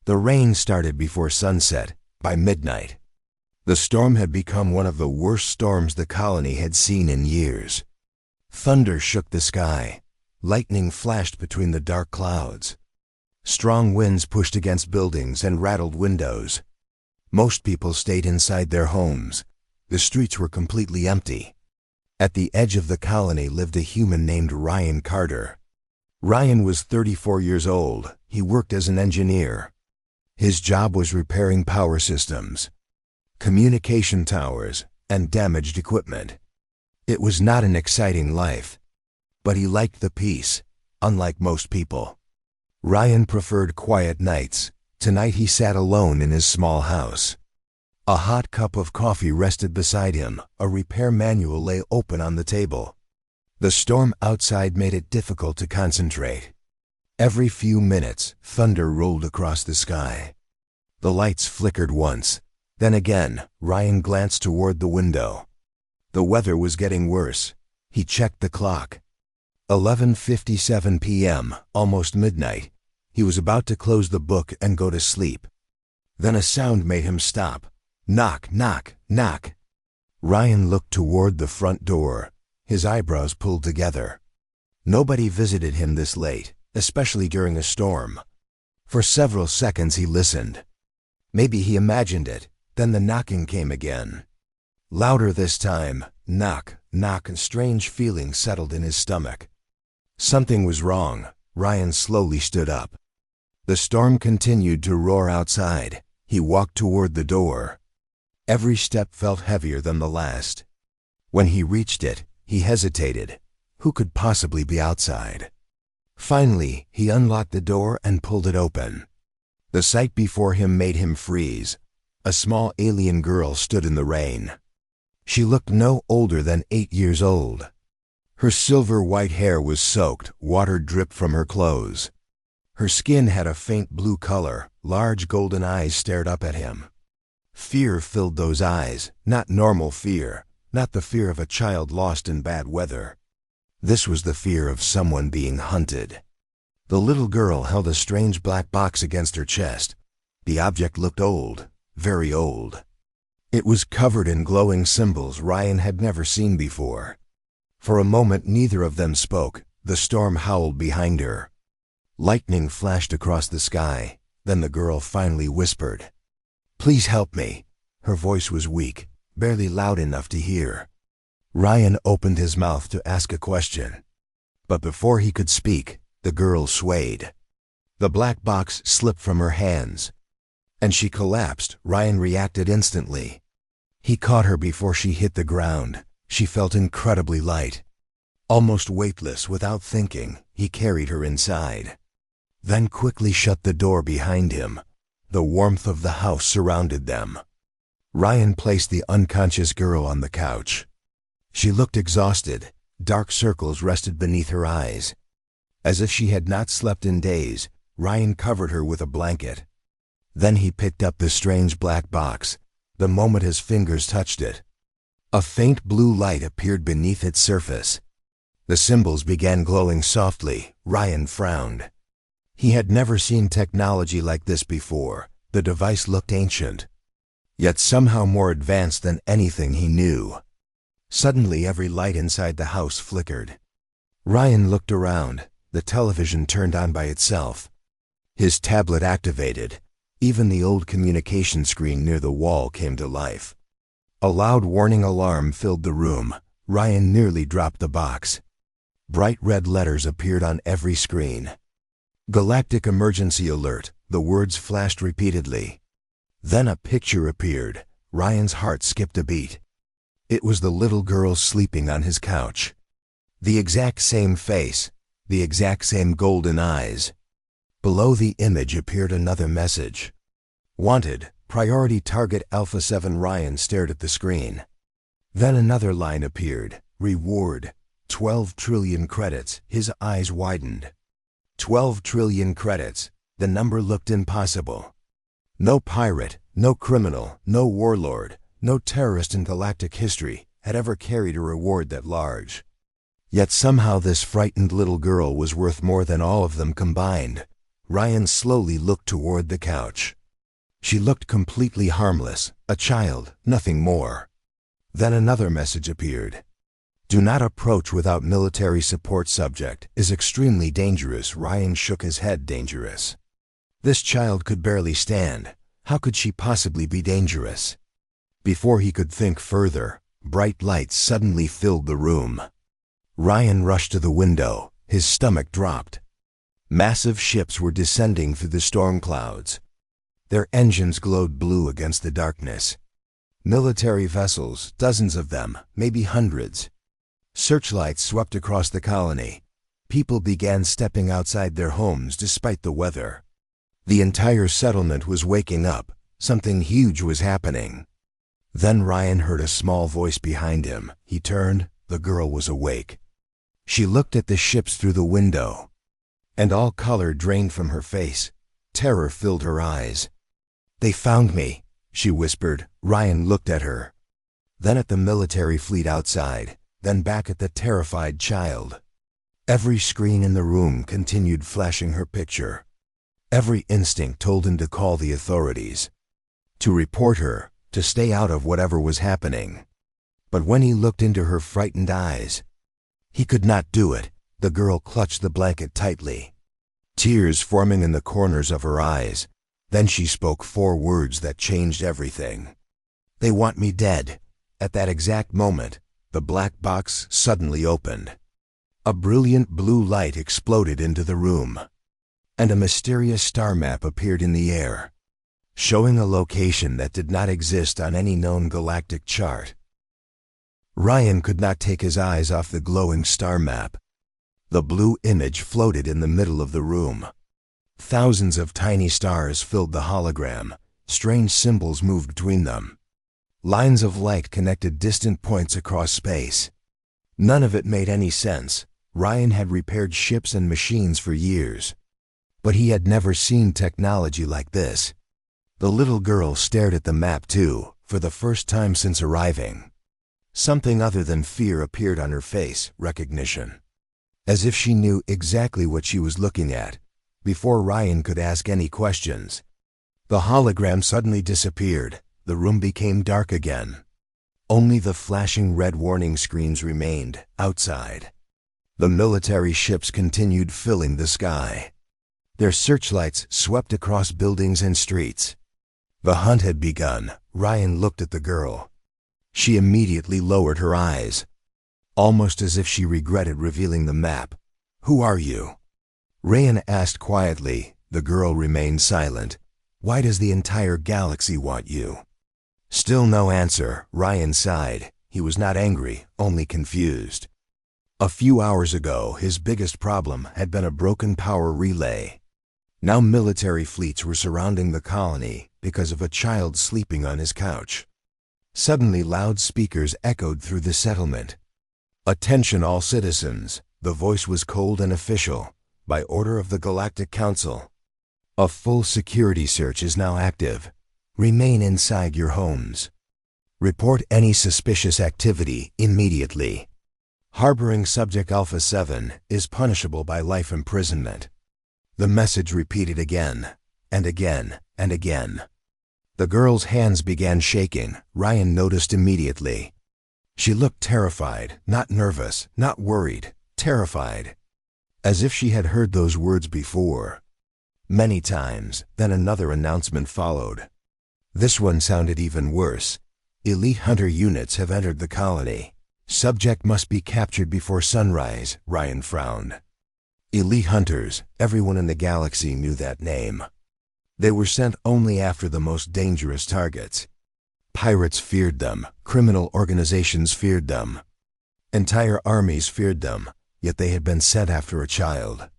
The rain started before sunset. By midnight, the storm had become one of the worst storms the colony had seen in years. Thunder shook the sky. Lightning flashed between the dark clouds. Strong winds pushed against buildings and rattled windows. Most people stayed inside their homes. The streets were completely empty. At the edge of the colony lived a human named Ryan Carter. Ryan was 34 years old. He worked as an engineer. His job was repairing power systems, communication towers, and damaged equipment. It was not an exciting life, but he liked the peace, unlike most people. Ryan preferred quiet nights. Tonight he sat alone in his small house. A hot cup of coffee rested beside him. A repair manual lay open on the table. The storm outside made it difficult to concentrate. Every few minutes, thunder rolled across the sky. The lights flickered once. Then again, Ryan glanced toward the window. The weather was getting worse. He checked the clock. 11:57 p.m., almost midnight. He was about to close the book and go to sleep. Then a sound made him stop. Knock, knock, knock. Ryan looked toward the front door, his eyebrows pulled together. Nobody visited him this late, especially during a storm. For several seconds he listened. Maybe he imagined it. Then the knocking came again. Louder this time. Knock, knock. A strange feeling settled in his stomach. Something was wrong. Ryan slowly stood up. The storm continued to roar outside. He walked toward the door. Every step felt heavier than the last. When he reached it, he hesitated. Who could possibly be outside? Finally, he unlocked the door and pulled it open. The sight before him made him freeze. A small alien girl stood in the rain. She looked no older than 8 years old. Her silver white hair was soaked, water dripped from her clothes. Her skin had a faint blue color. Large golden eyes stared up at him. Fear filled those eyes, not normal fear, not the fear of a child lost in bad weather. This was the fear of someone being hunted. The little girl held a strange black box against her chest. The object looked old, very old. It was covered in glowing symbols Ryan had never seen before. For a moment neither of them spoke. The storm howled behind her. Lightning flashed across the sky. Then the girl finally whispered, "Please help me." Her voice was weak, barely loud enough to hear. Ryan opened his mouth to ask a question. But before he could speak, the girl swayed. The black box slipped from her hands, and she collapsed. Ryan reacted instantly. He caught her before she hit the ground. She felt incredibly light. Almost weightless. Without thinking, he carried her inside. Then quickly shut the door behind him. The warmth of the house surrounded them. Ryan placed the unconscious girl on the couch. She looked exhausted. Dark circles rested beneath her eyes. As if she had not slept in days, Ryan covered her with a blanket. Then he picked up the strange black box. The moment his fingers touched it, a faint blue light appeared beneath its surface. The symbols began glowing softly. Ryan frowned. He had never seen technology like this before. The device looked ancient, yet somehow more advanced than anything he knew. Suddenly every light inside the house flickered. Ryan looked around. The television turned on by itself. His tablet activated. Even the old communication screen near the wall came to life. A loud warning alarm filled the room. Ryan nearly dropped the box. Bright red letters appeared on every screen. "Galactic Emergency Alert," the words flashed repeatedly. Then a picture appeared. Ryan's heart skipped a beat. It was the little girl sleeping on his couch. The exact same face, the exact same golden eyes. Below the image appeared another message. "Wanted, priority target Alpha 7." Ryan stared at the screen. Then another line appeared. "Reward, 12 trillion credits." His eyes widened. 12 trillion credits. The number looked impossible. No pirate, no criminal, no warlord, no terrorist in galactic history had ever carried a reward that large. Yet somehow this frightened little girl was worth more than all of them combined. Ryan slowly looked toward the couch. She looked completely harmless, a child, nothing more. Then another message appeared. Do not approach without military support. Subject is extremely dangerous. Ryan shook his head. Dangerous? This child could barely stand. How could she possibly be dangerous? Before he could think further, bright lights suddenly filled the room. Ryan rushed to the window. His stomach dropped. Massive ships were descending through the storm clouds. Their engines glowed blue against the darkness. Military vessels, dozens of them, maybe hundreds. Searchlights swept across the colony. People began stepping outside their homes despite the weather. The entire settlement was waking up. Something huge was happening. Then Ryan heard a small voice behind him. He turned. The girl was awake. She looked at the ships through the window, and all color drained from her face. Terror filled her eyes. They found me, she whispered. Ryan looked at her, then at the military fleet outside, then back at the terrified child. Every screen in the room continued flashing her picture. Every instinct told him to call the authorities, to report her, to stay out of whatever was happening. But when he looked into her frightened eyes, he could not do it. The girl clutched the blanket tightly, tears forming in the corners of her eyes. Then she spoke 4 words that changed everything. They want me dead. At that exact moment, the black box suddenly opened. A brilliant blue light exploded into the room, and a mysterious star map appeared in the air, showing a location that did not exist on any known galactic chart. Ryan could not take his eyes off the glowing star map. The blue image floated in the middle of the room. Thousands of tiny stars filled the hologram. Strange symbols moved between them. Lines of light connected distant points across space. None of it made any sense. Ryan had repaired ships and machines for years, but he had never seen technology like this. The little girl stared at the map too, for the first time since arriving. Something other than fear appeared on her face, recognition. As if she knew exactly what she was looking at. Before Ryan could ask any questions, the hologram suddenly disappeared. The room became dark again. Only the flashing red warning screens remained outside. The military ships continued filling the sky. Their searchlights swept across buildings and streets. The hunt had begun. Ryan looked at the girl. She immediately lowered her eyes, almost as if she regretted revealing the map. Who are you? Ryan asked quietly. The girl remained silent. Why does the entire galaxy want you? Still no answer. Ryan sighed. He was not angry, only confused. A few hours ago, his biggest problem had been a broken power relay. Now military fleets were surrounding the colony because of a child sleeping on his couch. Suddenly loudspeakers echoed through the settlement. Attention all citizens. The voice was cold and official. By order of the Galactic Council, a full security search is now active. Remain inside your homes. Report any suspicious activity immediately. Harboring Subject Alpha 7 is punishable by life imprisonment. The message repeated again, and again, and again. The girl's hands began shaking. Ryan noticed immediately. She looked terrified, not nervous, not worried, terrified. As if she had heard those words before. Many times. Then another announcement followed. This one sounded even worse. Elite hunter units have entered the colony. Subject must be captured before sunrise. Ryan frowned. Elite hunters, everyone in the galaxy knew that name. They were sent only after the most dangerous targets. Pirates feared them. Criminal organizations feared them. Entire armies feared them. Yet they had been sent after a child.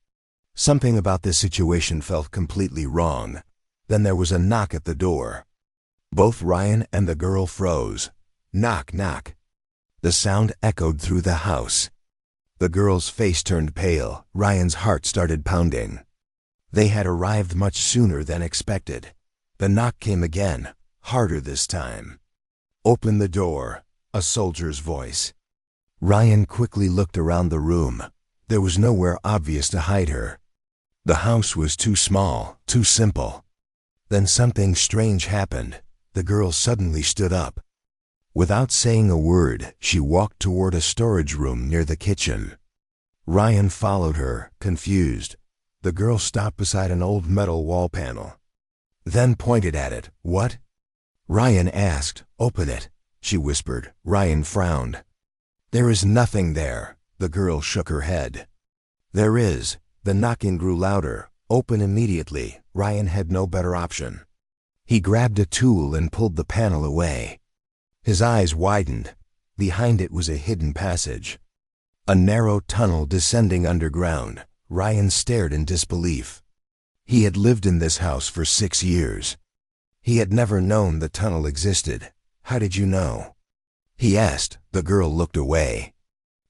Something about this situation felt completely wrong. Then there was a knock at the door. Both Ryan and the girl froze. Knock, knock. The sound echoed through the house. The girl's face turned pale. Ryan's heart started pounding. They had arrived much sooner than expected. The knock came again, harder this time. Open the door, a soldier's voice. Ryan quickly looked around the room. There was nowhere obvious to hide her. The house was too small, too simple. Then something strange happened. The girl suddenly stood up. Without saying a word, she walked toward a storage room near the kitchen. Ryan followed her, confused. The girl stopped beside an old metal wall panel. Then pointed at it. "What?" Ryan asked. "Open it," she whispered. Ryan frowned. "There is nothing there." The girl shook her head. "There is." The knocking grew louder. "Open immediately." Ryan had no better option. He grabbed a tool and pulled the panel away. His eyes widened. Behind it was a hidden passage. A narrow tunnel descending underground. Ryan stared in disbelief. He had lived in this house for 6 years. He had never known the tunnel existed. "How did you know?" he asked. The girl looked away.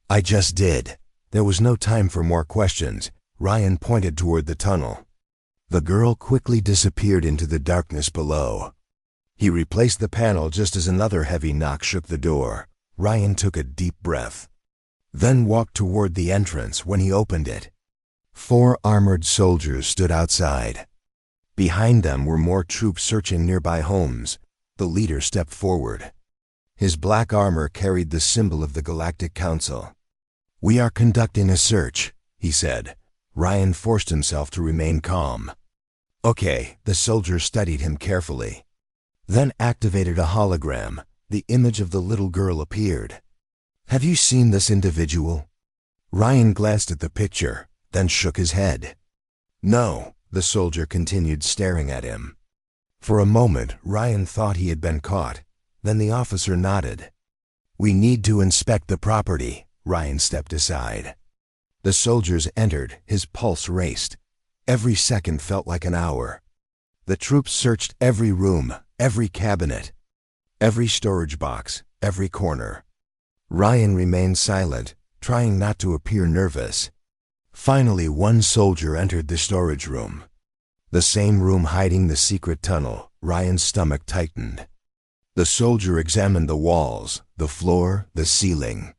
"I just did." There was no time for more questions. Ryan pointed toward the tunnel. The girl quickly disappeared into the darkness below. He replaced the panel just as another heavy knock shook the door. Ryan took a deep breath, then walked toward the entrance. When he opened it, 4 armored soldiers stood outside. Behind them were more troops searching nearby homes. The leader stepped forward. His black armor carried the symbol of the Galactic Council. "We are conducting a search," he said. Ryan forced himself to remain calm. "Okay." The soldiers studied him carefully, then activated a hologram. The image of the little girl appeared. "Have you seen this individual?" Ryan glanced at the picture, then shook his head. "No." The soldier continued staring at him. For a moment, Ryan thought he had been caught. Then the officer nodded. "We need to inspect the property." Ryan stepped aside. The soldiers entered. His pulse raced. Every second felt like an hour. The troops searched every room, every cabinet, every storage box, every corner. Ryan remained silent, trying not to appear nervous. Finally, one soldier entered the storage room. The same room hiding the secret tunnel. Ryan's stomach tightened. The soldier examined the walls, the floor, the ceiling.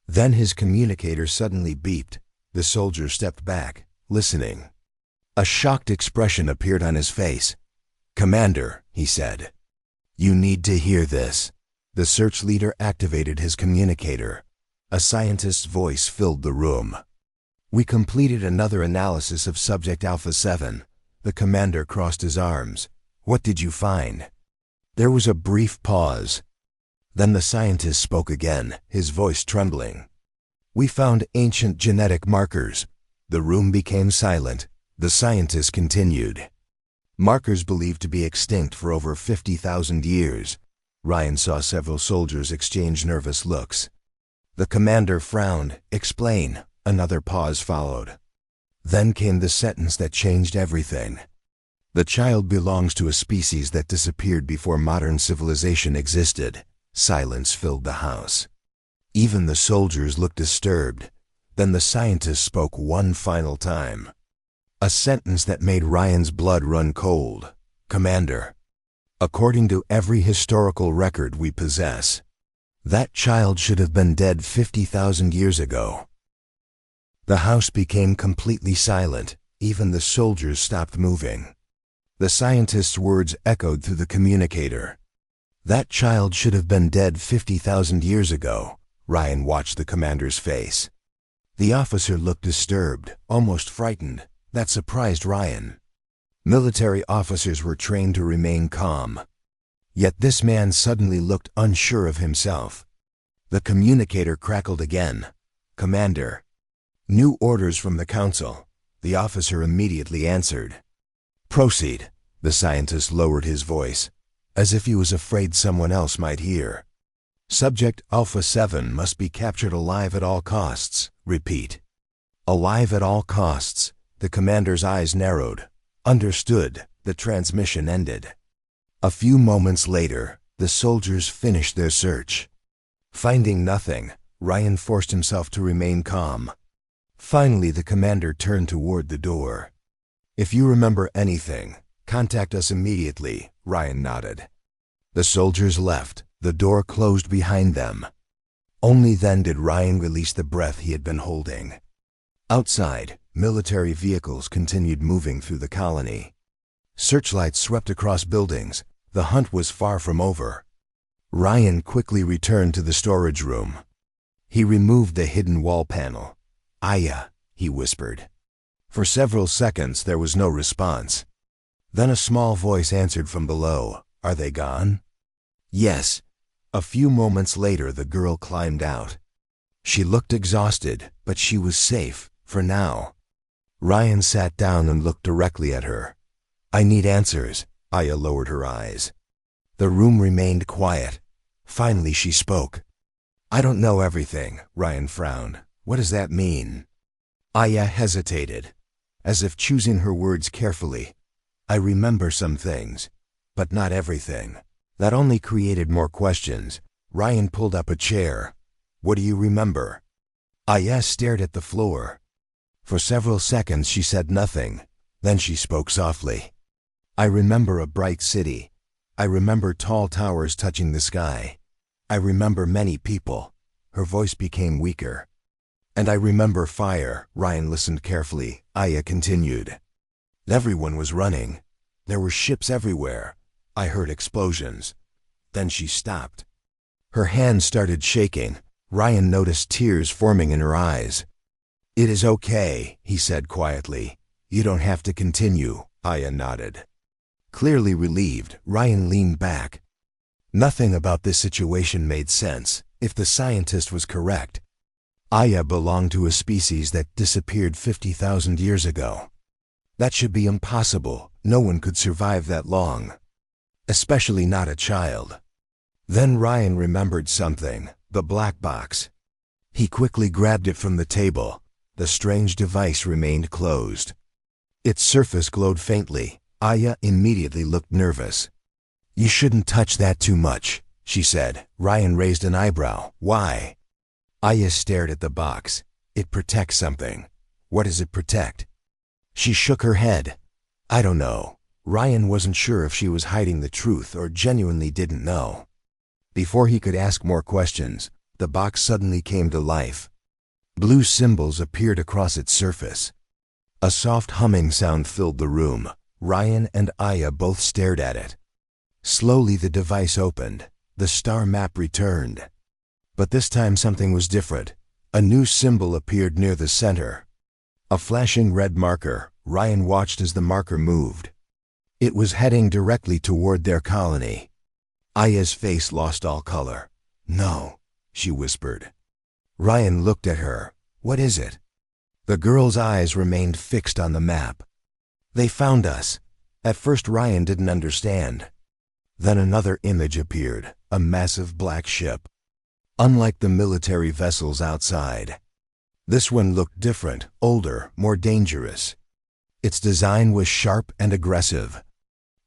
Then his communicator suddenly beeped. The soldier stepped back, listening. A shocked expression appeared on his face. "Commander," he said, "you need to hear this." The search leader activated his communicator. A scientist's voice filled the room. "We completed another analysis of Subject Alpha 7. The commander crossed his arms. "What did you find?" There was a brief pause. Then the scientist spoke again, his voice trembling. "We found ancient genetic markers." The room became silent. The scientist continued. "Markers believed to be extinct for over 50,000 years. Ryan saw several soldiers exchange nervous looks. The commander frowned. "Explain." Another pause followed. Then came the sentence that changed everything. "The child belongs to a species that disappeared before modern civilization existed." Silence filled the house. Even the soldiers looked disturbed. Then the scientist spoke one final time. A sentence that made Ryan's blood run cold. "Commander, according to every historical record we possess, that child should have been dead 50,000 years ago." The house became completely silent. Even the soldiers stopped moving. The scientist's words echoed through the communicator. "That child should have been dead 50,000 years ago." Ryan watched the commander's face. The officer looked disturbed, almost frightened. That surprised Ryan. Military officers were trained to remain calm. Yet this man suddenly looked unsure of himself. The communicator crackled again. "Commander, new orders from the council." The officer immediately answered. "Proceed." The scientist lowered his voice, as if he was afraid someone else might hear. "Subject Alpha 7 must be captured alive at all costs." Repeat. "Alive at all costs." The commander's eyes narrowed. "Understood." The transmission ended. A few moments later, the soldiers finished their search. Finding nothing, Ryan forced himself to remain calm. Finally, the commander turned toward the door. "If you remember anything, contact us immediately." Ryan nodded. The soldiers left. The door closed behind them. Only then did Ryan release the breath he had been holding. Outside, military vehicles continued moving through the colony. Searchlights swept across buildings. The hunt was far from over. Ryan quickly returned to the storage room. He removed the hidden wall panel. "Aya," he whispered. For several seconds there was no response. Then a small voice answered from below. "Are they gone?" "Yes." A few moments later the girl climbed out. She looked exhausted, but she was safe, for now. Ryan sat down and looked directly at her. "I need answers." Aya lowered her eyes. The room remained quiet. Finally she spoke. "I don't know everything," Ryan frowned. "What does that mean?" Aya hesitated, as if choosing her words carefully. "I remember some things, but not everything." That only created more questions. Ryan pulled up a chair. "What do you remember?" Aya stared at the floor. For several seconds she said nothing. Then she spoke softly. "I remember a bright city. I remember tall towers touching the sky. I remember many people." Her voice became weaker. "And I remember fire." Ryan listened carefully. Aya continued. "Everyone was running. There were ships everywhere. I heard explosions." Then she stopped. Her hands started shaking. Ryan noticed tears forming in her eyes. "It is okay," he said quietly. "You don't have to continue." Aya nodded. Clearly relieved, Ryan leaned back. Nothing about this situation made sense, if the scientist was correct. Aya belonged to a species that disappeared 50,000 years ago. That should be impossible. No one could survive that long. Especially not a child. Then Ryan remembered something, the black box. He quickly grabbed it from the table. The strange device remained closed. Its surface glowed faintly. Aya immediately looked nervous. "You shouldn't touch that too much," she said. Ryan raised an eyebrow. "Why?" Aya stared at the box. "It protects something." "What does it protect?" She shook her head. "I don't know." Ryan wasn't sure if she was hiding the truth or genuinely didn't know. Before he could ask more questions, the box suddenly came to life. Blue symbols appeared across its surface. A soft humming sound filled the room. Ryan and Aya both stared at it. Slowly the device opened. The star map returned. But this time something was different. A new symbol appeared near the center. A flashing red marker. Ryan watched as the marker moved. It was heading directly toward their colony. Aya's face lost all color. "No," she whispered. Ryan looked at her. "What is it?" The girl's eyes remained fixed on the map. "They found us." At first Ryan didn't understand. Then another image appeared, a massive black ship. Unlike the military vessels outside. This one looked different, older, more dangerous. Its design was sharp and aggressive.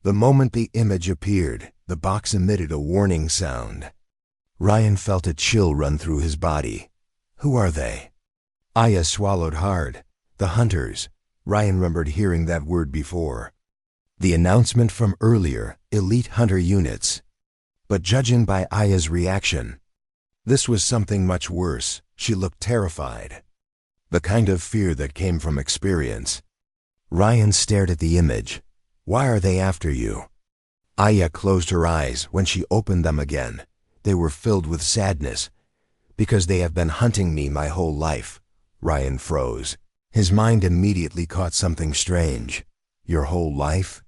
The moment the image appeared, the box emitted a warning sound. Ryan felt a chill run through his body. "Who are they?" Aya swallowed hard. "The hunters." Ryan remembered hearing that word before. The announcement from earlier, elite hunter units. But judging by Aya's reaction, this was something much worse. She looked terrified. The kind of fear that came from experience. Ryan stared at the image. "Why are they after you?" Aya closed her eyes. When she opened them again, they were filled with sadness. "Because they have been hunting me my whole life." Ryan froze. His mind immediately caught something strange. "Your whole life?"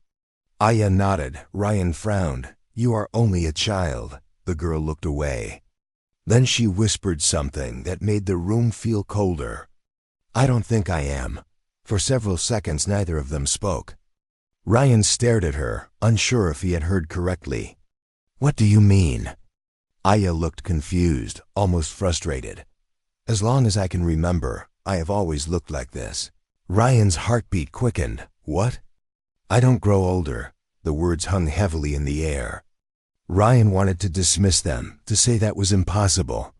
Aya nodded. Ryan frowned. "You are only a child." The girl looked away. Then she whispered something that made the room feel colder. "I don't think I am." For several seconds neither of them spoke. Ryan stared at her, unsure if he had heard correctly. "What do you mean?" Aya looked confused, almost frustrated. "As long as I can remember, I have always looked like this." Ryan's heartbeat quickened. "What?" "I don't grow older." The words hung heavily in the air. Ryan wanted to dismiss them, to say that was impossible.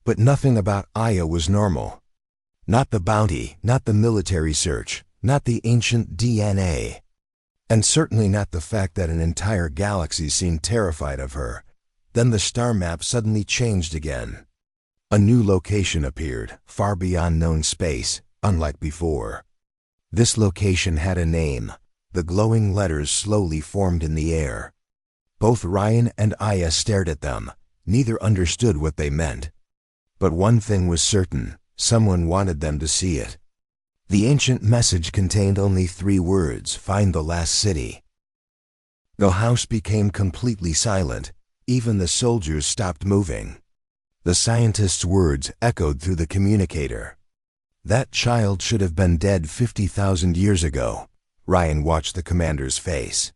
But nothing about Aya was normal. Not the bounty, not the military search, not the ancient DNA. And certainly not the fact that an entire galaxy seemed terrified of her. Then the star map suddenly changed again. A new location appeared, far beyond known space, unlike before. This location had a name. The glowing letters slowly formed in the air. Both Ryan and Aya stared at them. Neither understood what they meant. But one thing was certain. Someone wanted them to see it. The ancient message contained only 3 words: find the last city. The house became completely silent. Even the soldiers stopped moving. The scientist's words echoed through the communicator. That child should have been dead 50,000 years ago. Ryan watched the commander's face.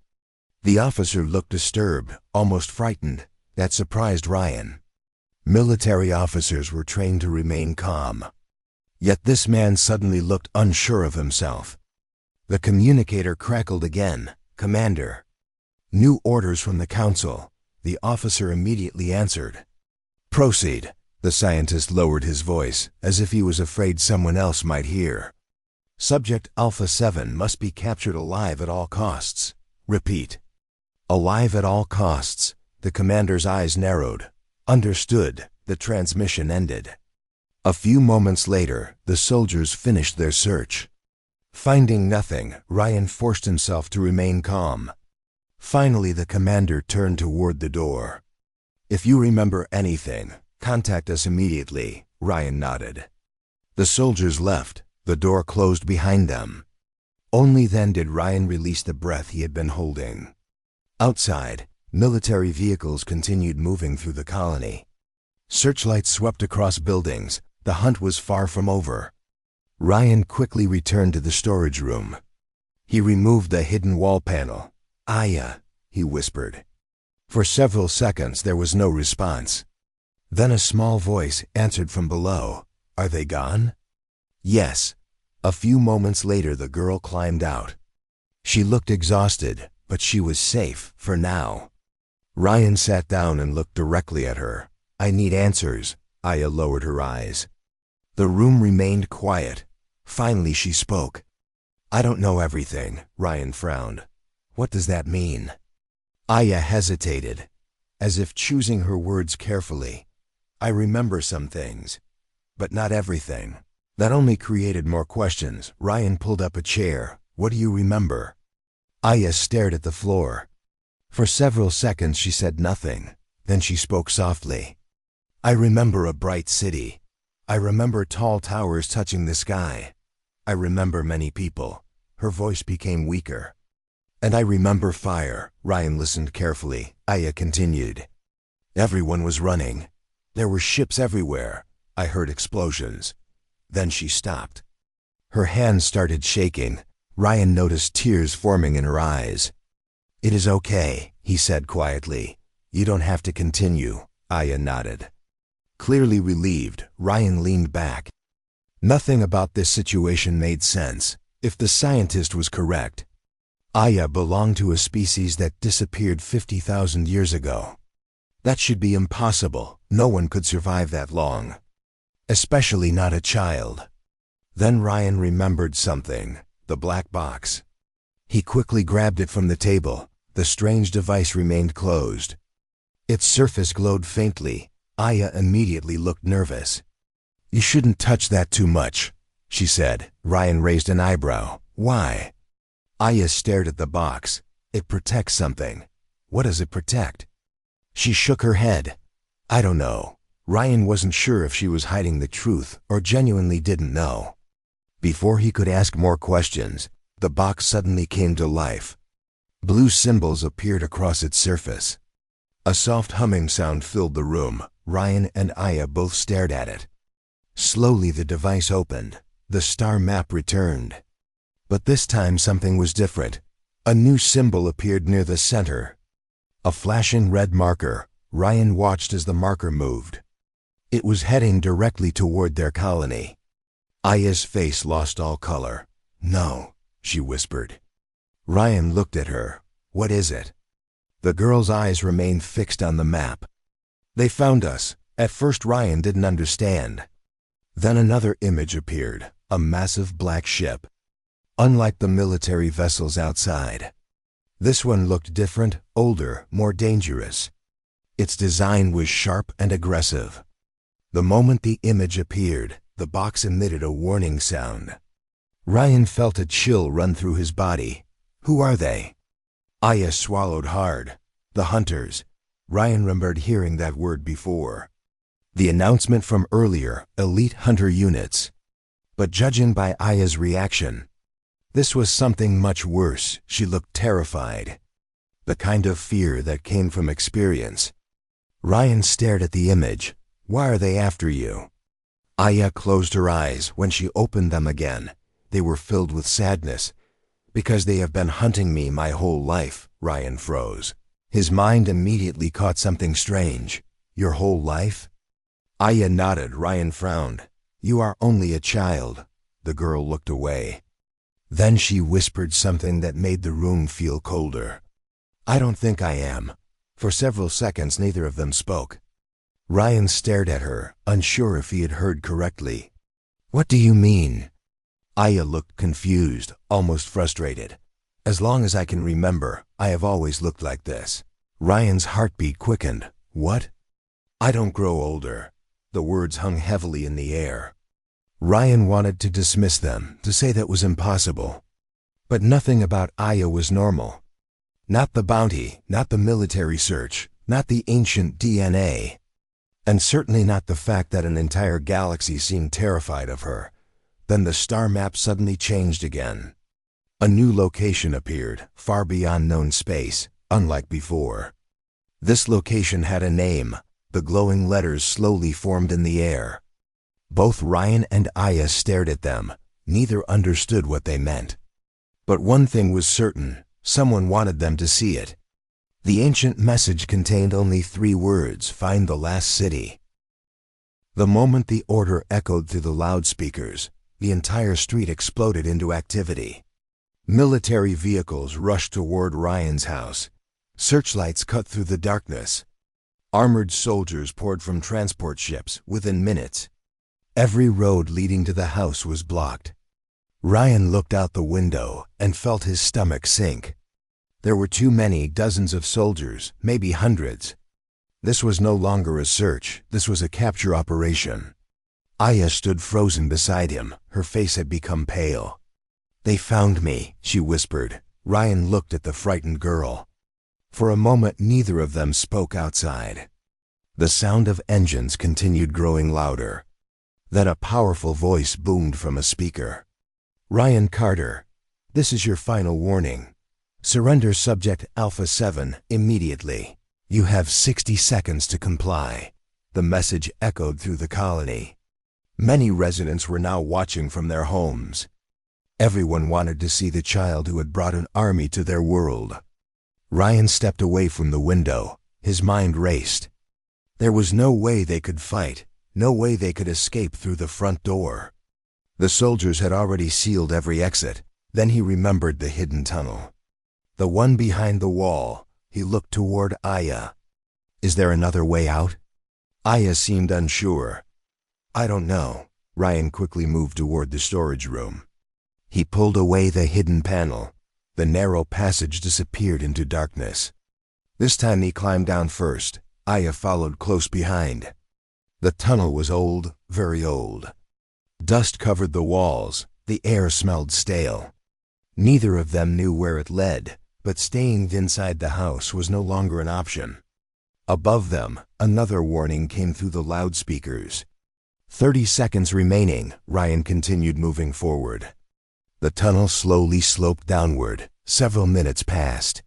The officer looked disturbed, almost frightened. That surprised Ryan. Military officers were trained to remain calm. Yet this man suddenly looked unsure of himself. The communicator crackled again. "Commander." "New orders from the council." The officer immediately answered. "Proceed." The scientist lowered his voice, as if he was afraid someone else might hear. "Subject Alpha 7 must be captured alive at all costs." "Repeat." "Alive at all costs." The commander's eyes narrowed. "Understood." The transmission ended. A few moments later, the soldiers finished their search. Finding nothing, Ryan forced himself to remain calm. Finally, the commander turned toward the door. "If you remember anything, contact us immediately." Ryan nodded. The soldiers left. The door closed behind them. Only then did Ryan release the breath he had been holding. Outside, military vehicles continued moving through the colony. Searchlights swept across buildings. The hunt was far from over. Ryan quickly returned to the storage room. He removed the hidden wall panel. "Aya," he whispered. For several seconds there was no response. Then a small voice answered from below. "Are they gone?" "Yes." A few moments later the girl climbed out. She looked exhausted, but she was safe, for now. Ryan sat down and looked directly at her. "I need answers." Aya lowered her eyes. The room remained quiet. Finally she spoke. "I don't know everything." Ryan frowned. "What does that mean?" Aya hesitated, as if choosing her words carefully. "I remember some things, but not everything." That only created more questions. Ryan pulled up a chair. "What do you remember?" Aya stared at the floor. For several seconds she said nothing. Then she spoke softly. "I remember a bright city. I remember tall towers touching the sky. I remember many people." Her voice became weaker. "And I remember fire." Ryan listened carefully. Aya continued. "Everyone was running. There were ships everywhere. I heard explosions." Then she stopped. Her hands started shaking. Ryan noticed tears forming in her eyes. "It is okay," he said quietly. "You don't have to continue." Aya nodded. Clearly relieved, Ryan leaned back. Nothing about this situation made sense. If the scientist was correct, Aya belonged to a species that disappeared 50,000 years ago. That should be impossible. No one could survive that long. Especially not a child. Then Ryan remembered something. The black box. He quickly grabbed it from the table. The strange device remained closed. Its surface glowed faintly. Aya immediately looked nervous. "You shouldn't touch that too much," she said. Ryan raised an eyebrow. "Why?" Aya stared at the box. "It protects something." "What does it protect?" She shook her head. "I don't know." Ryan wasn't sure if she was hiding the truth or genuinely didn't know. Before he could ask more questions, the box suddenly came to life. Blue symbols appeared across its surface. A soft humming sound filled the room. Ryan and Aya both stared at it. Slowly the device opened. The star map returned. But this time something was different. A new symbol appeared near the center. A flashing red marker. Ryan watched as the marker moved. It was heading directly toward their colony. Aya's face lost all color. "No," she whispered. Ryan looked at her. "What is it?" The girl's eyes remained fixed on the map. "They found us." At first Ryan didn't understand. Then another image appeared, a massive black ship. Unlike the military vessels outside, this one looked different, older, more dangerous. Its design was sharp and aggressive. The moment the image appeared, the box emitted a warning sound. Ryan felt a chill run through his body. Who are they? Aya swallowed hard. The hunters. Ryan remembered hearing that word before. The announcement from earlier, elite hunter units. But judging by Aya's reaction, this was something much worse. She looked terrified. The kind of fear that came from experience. Ryan stared at the image. Why are they after you? Aya closed her eyes. When she opened them again, they were filled with sadness. Because they have been hunting me my whole life. Ryan froze. His mind immediately caught something strange. Your whole life? Aya nodded. Ryan frowned. You are only a child. The girl looked away. Then she whispered something that made the room feel colder. I don't think I am. For several seconds neither of them spoke. Ryan stared at her, unsure if he had heard correctly. What do you mean? Aya looked confused, almost frustrated. As long as I can remember, I have always looked like this. Ryan's heartbeat quickened. What? I don't grow older. The words hung heavily in the air. Ryan wanted to dismiss them, to say that was impossible. But nothing about Aya was normal. Not the bounty, not the military search, not the ancient DNA. And certainly not the fact that an entire galaxy seemed terrified of her. Then the star map suddenly changed again. A new location appeared, far beyond known space, unlike before. This location had a name. The glowing letters slowly formed in the air. Both Ryan and Aya stared at them. Neither understood what they meant. But one thing was certain. Someone wanted them to see it. The ancient message contained only 3 words. Find the last city. The moment the order echoed through the loudspeakers, the entire street exploded into activity. Military vehicles rushed toward Ryan's house. Searchlights cut through the darkness. Armored soldiers poured from transport ships within minutes. Every road leading to the house was blocked. Ryan looked out the window and felt his stomach sink. There were too many, dozens of soldiers, maybe hundreds. This was no longer a search, this was a capture operation. Aya stood frozen beside him, her face had become pale. They found me, she whispered. Ryan looked at the frightened girl. For a moment neither of them spoke outside. The sound of engines continued growing louder. Then a powerful voice boomed from a speaker. Ryan Carter, this is your final warning. Surrender subject Alpha 7 immediately. You have 60 seconds to comply. The message echoed through the colony. Many residents were now watching from their homes. Everyone wanted to see the child who had brought an army to their world. Ryan stepped away from the window. His mind raced. There was no way they could fight, no way they could escape through the front door. The soldiers had already sealed every exit. Then he remembered the hidden tunnel. The one behind the wall. He looked toward Aya. Is there another way out? Aya seemed unsure. I don't know. Ryan quickly moved toward the storage room. He pulled away the hidden panel. The narrow passage disappeared into darkness. This time he climbed down first. Aya followed close behind. The tunnel was old, very old. Dust covered the walls. The air smelled stale. Neither of them knew where it led, but staying inside the house was no longer an option. Above them, another warning came through the loudspeakers. 30 seconds remaining, Ryan continued moving forward. The tunnel slowly sloped downward. Several minutes passed.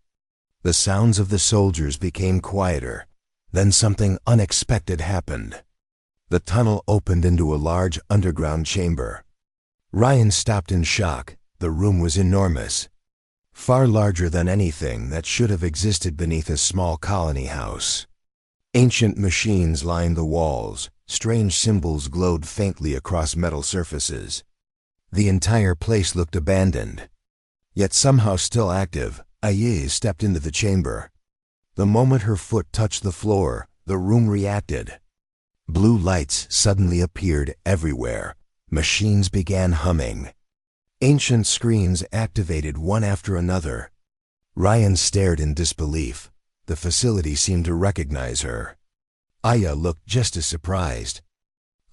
The sounds of the soldiers became quieter. Then something unexpected happened. The tunnel opened into a large underground chamber. Ryan stopped in shock. The room was enormous. Far larger than anything that should have existed beneath a small colony house. Ancient machines lined the walls. Strange symbols glowed faintly across metal surfaces. The entire place looked abandoned. Yet somehow still active, Aya stepped into the chamber. The moment her foot touched the floor, the room reacted. Blue lights suddenly appeared everywhere. Machines began humming. Ancient screens activated one after another. Ryan stared in disbelief. The facility seemed to recognize her. Aya looked just as surprised.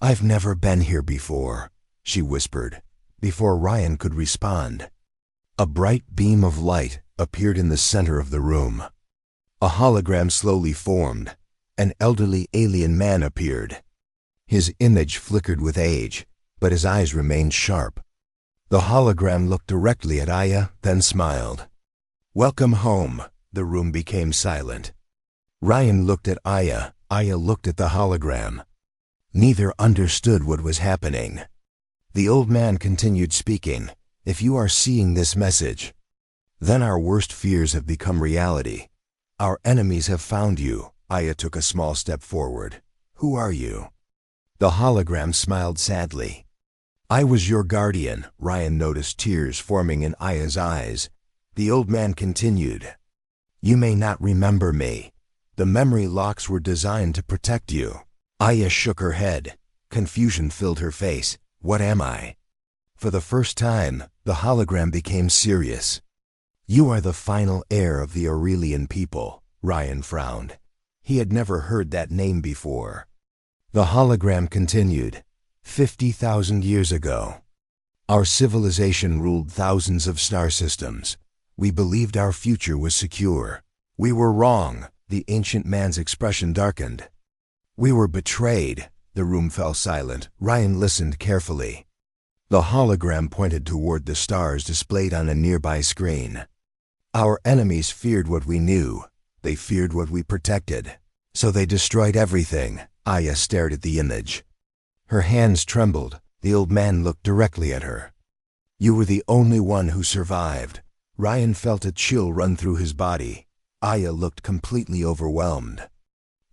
I've never been here before, she whispered. Before Ryan could respond, a bright beam of light appeared in the center of the room. A hologram slowly formed. An elderly alien man appeared. His image flickered with age, but his eyes remained sharp. The hologram looked directly at Aya, then smiled. "Welcome home." The room became silent. Ryan looked at Aya. Aya looked at the hologram. Neither understood what was happening. The old man continued speaking. "If you are seeing this message, then our worst fears have become reality. Our enemies have found you." Aya took a small step forward. "Who are you?" The hologram smiled sadly. "I was your guardian." Ryan noticed tears forming in Aya's eyes. The old man continued. "You may not remember me. The memory locks were designed to protect you." Aya shook her head. Confusion filled her face. "What am I?" For the first time, the hologram became serious. "You are the final heir of the Aurelian people." Ryan frowned. He had never heard that name before. The hologram continued. 50,000 years ago, our civilization ruled thousands of star systems. We believed our future was secure. We were wrong." The ancient man's expression darkened. "We were betrayed." The room fell silent. Ryan listened carefully. The hologram pointed toward the stars displayed on a nearby screen. "Our enemies feared what we knew. They feared what we protected. So they destroyed everything." Aya stared at the image. Her hands trembled. The old man looked directly at her. "You were the only one who survived." Ryan felt a chill run through his body. Aya looked completely overwhelmed.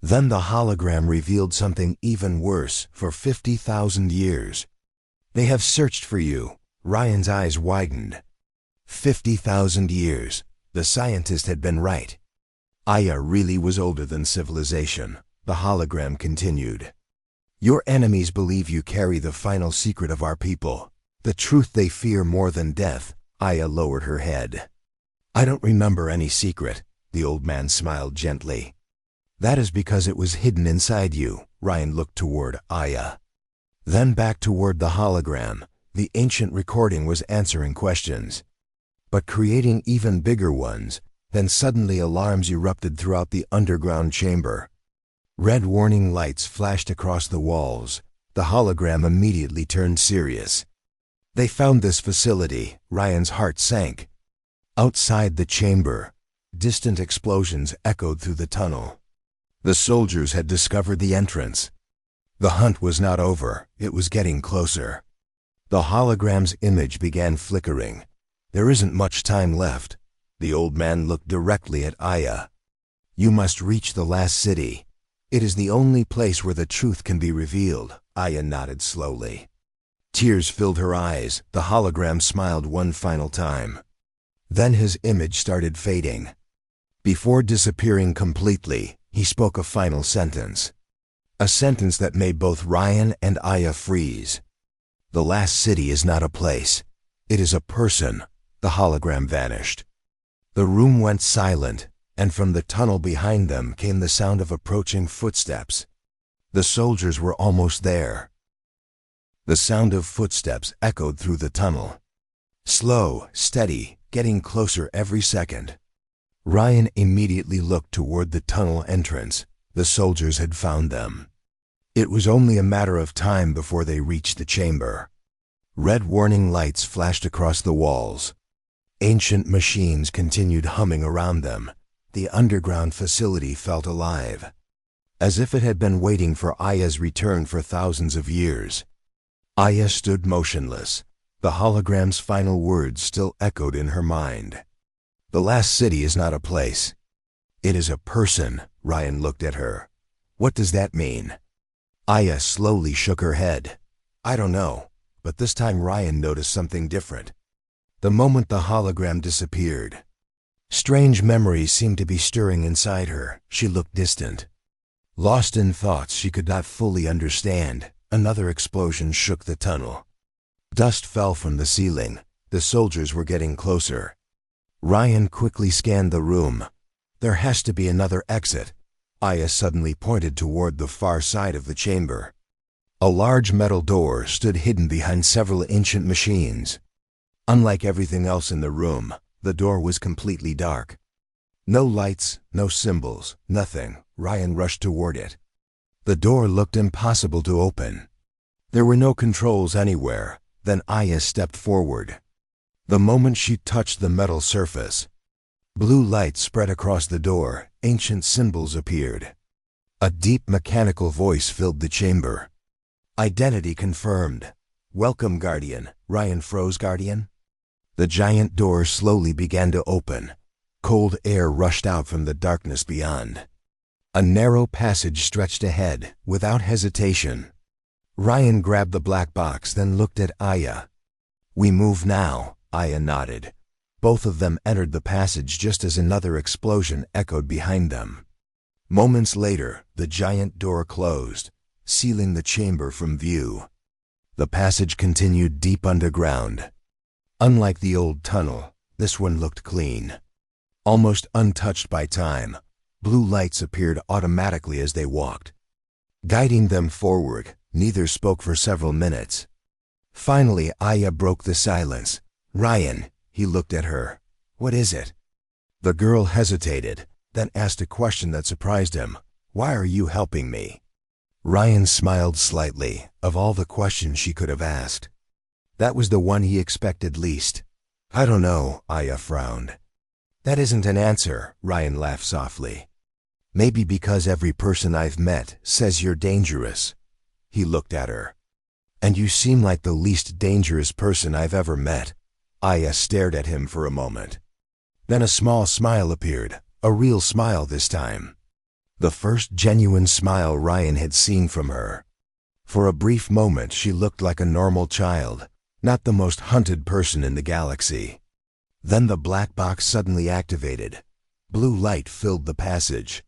Then the hologram revealed something even worse. "For 50,000 years, they have searched for you." Ryan's eyes widened. 50,000 years. The scientist had been right. Aya really was older than civilization. The hologram continued. "Your enemies believe you carry the final secret of our people. The truth they fear more than death." Aya lowered her head. "I don't remember any secret." The old man smiled gently. "That is because it was hidden inside you." Ryan looked toward Aya, then back toward the hologram. The ancient recording was answering questions, but creating even bigger ones. Then suddenly alarms erupted throughout the underground chamber. Red warning lights flashed across the walls. The hologram immediately turned serious. "They found this facility." Ryan's heart sank. Outside the chamber, distant explosions echoed through the tunnel. The soldiers had discovered the entrance. The hunt was not over. It was getting closer. The hologram's image began flickering. "There isn't much time left." The old man looked directly at Aya. "You must reach the last city. It is the only place where the truth can be revealed." Aya nodded slowly. Tears filled her eyes. The hologram smiled one final time. Then his image started fading. Before disappearing completely, he spoke a final sentence. A sentence that made both Ryan and Aya freeze. "The last city is not a place. It is a person." The hologram vanished. The room went silent, and from the tunnel behind them came the sound of approaching footsteps. The soldiers were almost there. The sound of footsteps echoed through the tunnel. Slow, steady, getting closer every second. Ryan immediately looked toward the tunnel entrance. The soldiers had found them. It was only a matter of time before they reached the chamber. Red warning lights flashed across the walls. Ancient machines continued humming around them. The underground facility felt alive, as if it had been waiting for Aya's return for thousands of years. Aya stood motionless. The hologram's final words still echoed in her mind. "The last city is not a place. It is a person." Ryan looked at her. "What does that mean?" Aya slowly shook her head. "I don't know." But this time Ryan noticed something different. The moment the hologram disappeared, strange memories seemed to be stirring inside her. She looked distant, lost in thoughts she could not fully understand. Another explosion shook the tunnel. Dust fell from the ceiling. The soldiers were getting closer. Ryan quickly scanned the room. There has to be another exit. Aya suddenly pointed toward the far side of the chamber. A large metal door stood hidden behind several ancient machines. Unlike everything else in the room, the door was completely dark. No lights, no symbols, nothing. Ryan rushed toward it. The door looked impossible to open. There were no controls anywhere. Then Aya stepped forward. The moment she touched the metal surface, blue light spread across the door. Ancient symbols appeared. A deep mechanical voice filled the chamber. Identity confirmed. Welcome, Guardian. Ryan froze. Guardian? The giant door slowly began to open. Cold air rushed out from the darkness beyond. A narrow passage stretched ahead. Without hesitation, Ryan grabbed the black box, then looked at Aya. We move now. Aya nodded. Both of them entered the passage just as another explosion echoed behind them. Moments later, the giant door closed, sealing the chamber from view. The passage continued deep underground. Unlike the old tunnel, this one looked clean. Almost untouched by time, blue lights appeared automatically as they walked, guiding them forward. Neither spoke for several minutes. Finally, Aya broke the silence. Ryan, he looked at her. What is it? The girl hesitated, then asked a question that surprised him. Why are you helping me? Ryan smiled slightly. Of all the questions she could have asked, that was the one he expected least. I don't know, Aya frowned. That isn't an answer, Ryan laughed softly. Maybe because every person I've met says you're dangerous. He looked at her. And you seem like the least dangerous person I've ever met. Aya stared at him for a moment. Then a small smile appeared, a real smile this time. The first genuine smile Ryan had seen from her. For a brief moment she looked like a normal child, not the most hunted person in the galaxy. Then the black box suddenly activated. Blue light filled the passage.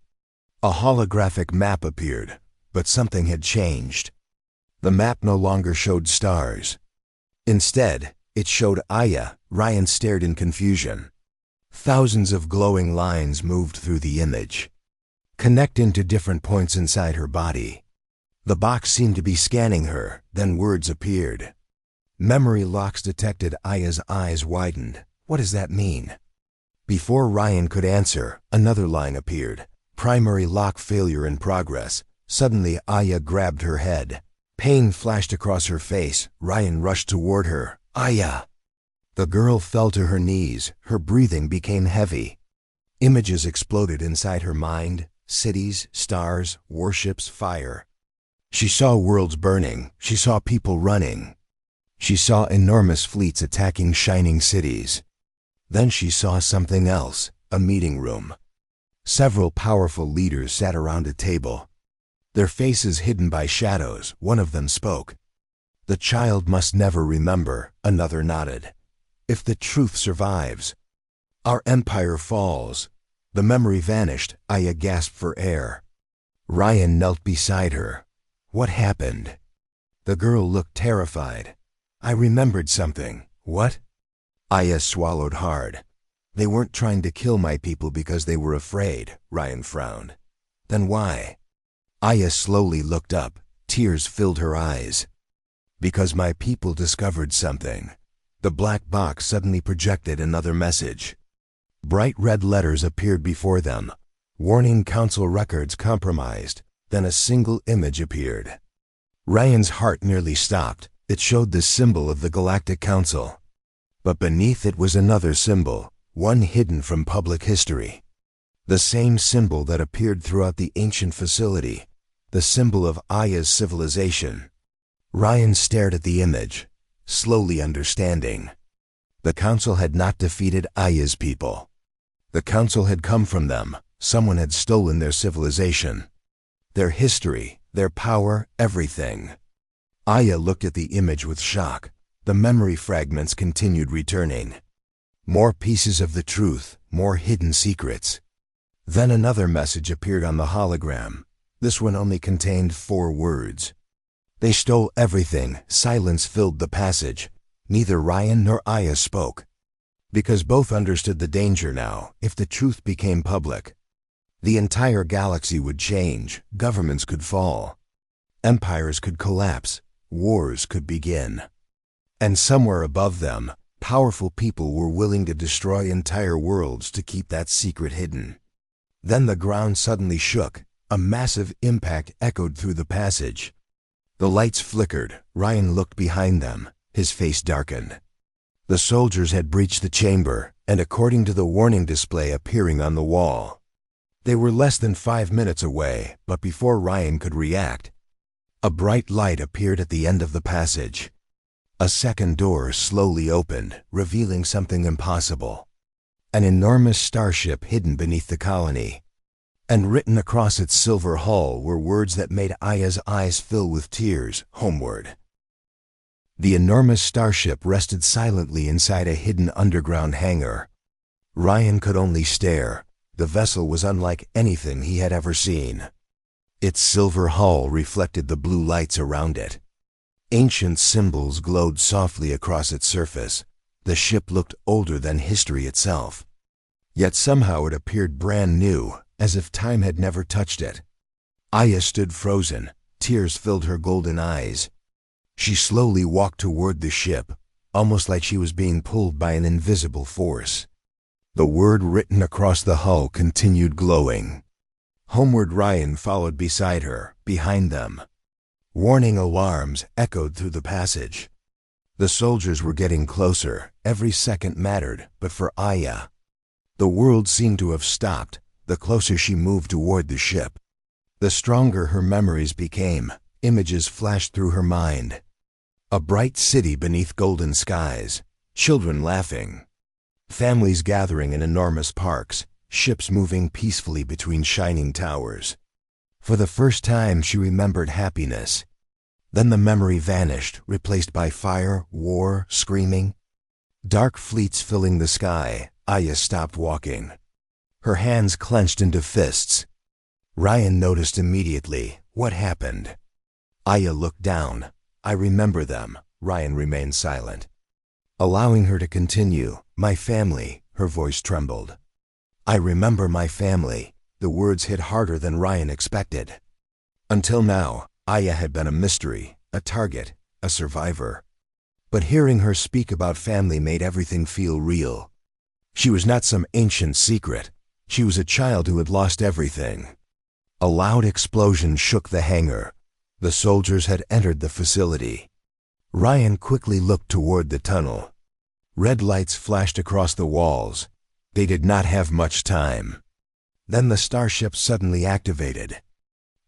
A holographic map appeared, but something had changed. The map no longer showed stars. Instead, it showed Aya. Ryan stared in confusion. Thousands of glowing lines moved through the image, connecting to different points inside her body. The box seemed to be scanning her, then words appeared. Memory locks detected. Aya's eyes widened. What does that mean? Before Ryan could answer, another line appeared. Primary lock failure in progress. Suddenly, Aya grabbed her head. Pain flashed across her face. Ryan rushed toward her. Aya! The girl fell to her knees. Her breathing became heavy. Images exploded inside her mind. Cities, stars, warships, fire. She saw worlds burning. She saw people running. She saw enormous fleets attacking shining cities. Then she saw something else, a meeting room. Several powerful leaders sat around a table, their faces hidden by shadows. One of them spoke. The child must never remember, another nodded. If the truth survives, our empire falls. The memory vanished. Aya gasped for air. Ryan knelt beside her. What happened? The girl looked terrified. I remembered something. What? Aya swallowed hard. They weren't trying to kill my people because they were afraid, Ryan frowned. Then why? Aya slowly looked up. Tears filled her eyes. Because my people discovered something. The black box suddenly projected another message. Bright red letters appeared before them. Warning: Council records compromised. Then a single image appeared. Ryan's heart nearly stopped. It showed the symbol of the Galactic Council. But beneath it was another symbol, one hidden from public history. The same symbol that appeared throughout the ancient facility, the symbol of Aya's civilization. Ryan stared at the image, slowly understanding. The Council had not defeated Aya's people. The Council had come from them. Someone had stolen their civilization, their history, their power, everything. Aya looked at the image with shock. The memory fragments continued returning. More pieces of the truth, more hidden secrets. Then another message appeared on the hologram. This one only contained 4 words. They stole everything. Silence filled the passage. Neither Ryan nor Aya spoke, because both understood the danger now. If the truth became public, the entire galaxy would change. Governments could fall. Empires could collapse, wars could begin. And somewhere above them, powerful people were willing to destroy entire worlds to keep that secret hidden. Then the ground suddenly shook. A massive impact echoed through the passage. The lights flickered. Ryan looked behind them. His face darkened. The soldiers had breached the chamber, and according to the warning display appearing on the wall, they were less than 5 minutes away. But before Ryan could react, a bright light appeared at the end of the passage. A second door slowly opened, revealing something impossible. An enormous starship hidden beneath the colony. And written across its silver hull were words that made Aya's eyes fill with tears. Homeward. The enormous starship rested silently inside a hidden underground hangar. Ryan could only stare. The vessel was unlike anything he had ever seen. Its silver hull reflected the blue lights around it. Ancient symbols glowed softly across its surface. The ship looked older than history itself. Yet somehow it appeared brand new, as if time had never touched it. Aya stood frozen. Tears filled her golden eyes. She slowly walked toward the ship, almost like she was being pulled by an invisible force. The word written across the hull continued glowing. Homeward. Ryan followed beside her, behind them. Warning alarms echoed through the passage. The soldiers were getting closer. Every second mattered, but for Aya, the world seemed to have stopped. The closer she moved toward the ship, the stronger her memories became. Images flashed through her mind. A bright city beneath golden skies, children laughing, families gathering in enormous parks, ships moving peacefully between shining towers. For the first time she remembered happiness. Then the memory vanished, replaced by fire, war, screaming. Dark fleets filling the sky. Aya stopped walking. Her hands clenched into fists. Ryan noticed immediately. What happened? Aya looked down. I remember them. Ryan remained silent, allowing her to continue. My family. Her voice trembled. I remember my family. The words hit harder than Ryan expected. Until now, Aya had been a mystery, a target, a survivor. But hearing her speak about family made everything feel real. She was not some ancient secret. She was a child who had lost everything. A loud explosion shook the hangar. The soldiers had entered the facility. Ryan quickly looked toward the tunnel. Red lights flashed across the walls. They did not have much time. Then the starship suddenly activated.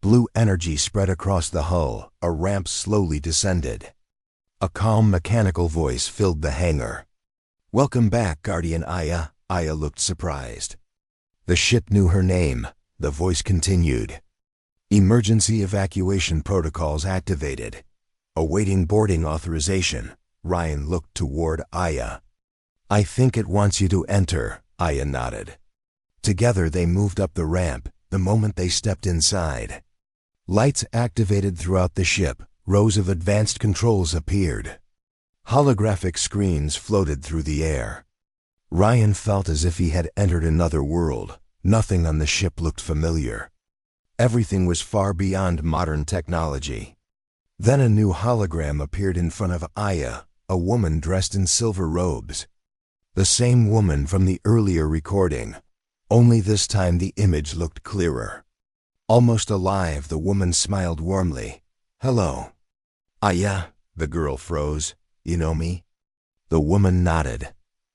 Blue energy spread across the hull. A ramp slowly descended. A calm mechanical voice filled the hangar. Welcome back, Guardian Aya. Aya looked surprised. The ship knew her name. The voice continued. Emergency evacuation protocols activated. Awaiting boarding authorization. Ryan looked toward Aya. I think it wants you to enter. Aya nodded. Together they moved up the ramp. The moment they stepped inside, lights activated throughout the ship. Rows of advanced controls appeared. Holographic screens floated through the air. Ryan felt as if he had entered another world. Nothing on the ship looked familiar. Everything was far beyond modern technology. Then a new hologram appeared in front of Aya, a woman dressed in silver robes. The same woman from the earlier recording, only this time the image looked clearer. Almost alive, the woman smiled warmly. Hello. Aya, the girl froze. You know me? The woman nodded.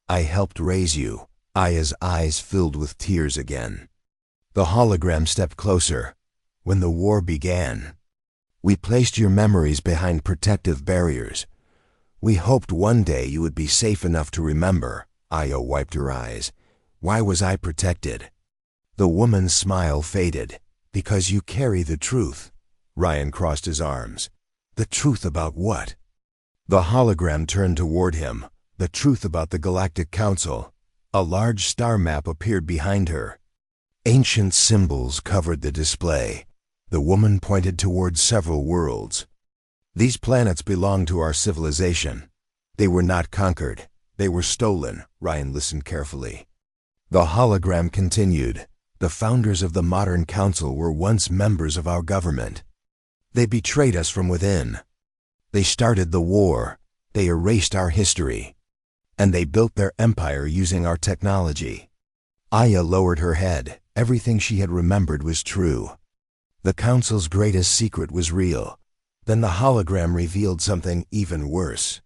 I helped raise you. Aya's eyes filled with tears again. The hologram stepped closer. When the war began, we placed your memories behind protective barriers. We hoped one day you would be safe enough to remember. Aya wiped her eyes. Why was I protected? The woman's smile faded. Because you carry the truth. Ryan crossed his arms. The truth about what? The hologram turned toward him. The truth about the Galactic Council. A large star map appeared behind her. Ancient symbols covered the display. The woman pointed toward several worlds. These planets belong to our civilization. They were not conquered. They were stolen. Ryan listened carefully. The hologram continued. The founders of the modern council were once members of our government. They betrayed us from within. They started the war. They erased our history. And they built their empire using our technology. Aya lowered her head. Everything she had remembered was true. The Council's greatest secret was real. Then the hologram revealed something even worse.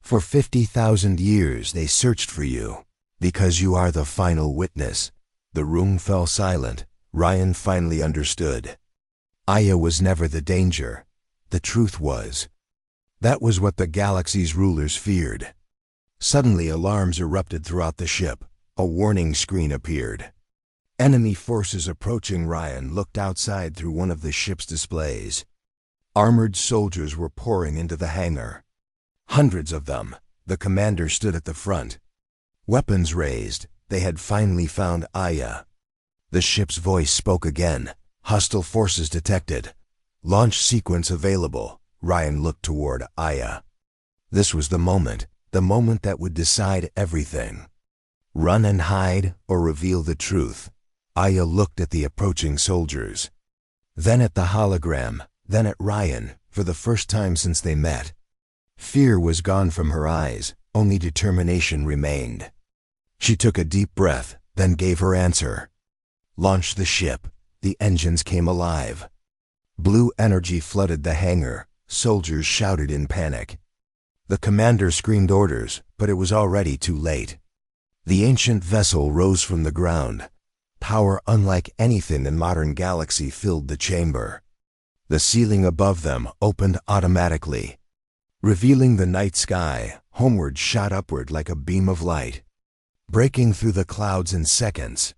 For 50,000 years they searched for you, because you are the final witness. The room fell silent. Ryan finally understood. Aya was never the danger. The truth was. That was what the galaxy's rulers feared. Suddenly alarms erupted throughout the ship. A warning screen appeared. Enemy forces approaching. Ryan looked outside through one of the ship's displays. Armored soldiers were pouring into the hangar. Hundreds of them. The commander stood at the front. Weapons raised. They had finally found Aya. The ship's voice spoke again. Hostile forces detected. Launch sequence available. Ryan looked toward Aya. This was the moment that would decide everything. Run and hide or reveal the truth. Aya looked at the approaching soldiers. Then at the hologram, then at Ryan, for the first time since they met. Fear was gone from her eyes, only determination remained. She took a deep breath, then gave her answer. Launch the ship. The engines came alive. Blue energy flooded the hangar. Soldiers shouted in panic. The commander screamed orders, but it was already too late. The ancient vessel rose from the ground. Power unlike anything in modern galaxy filled the chamber. The ceiling above them opened automatically. Revealing the night sky, homeward shot upward like a beam of light, breaking through the clouds in seconds.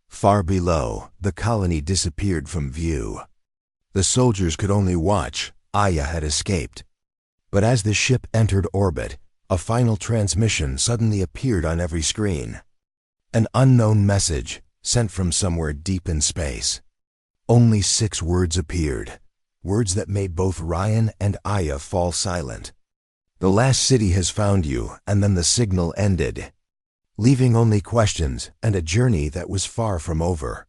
Far below, the colony disappeared from view. The soldiers could only watch. Aya had escaped. But as the ship entered orbit, a final transmission suddenly appeared on every screen. An unknown message, sent from somewhere deep in space. Only 6 words appeared, words that made both Ryan and Aya fall silent. The last city has found you, and then the signal ended, leaving only questions and a journey that was far from over.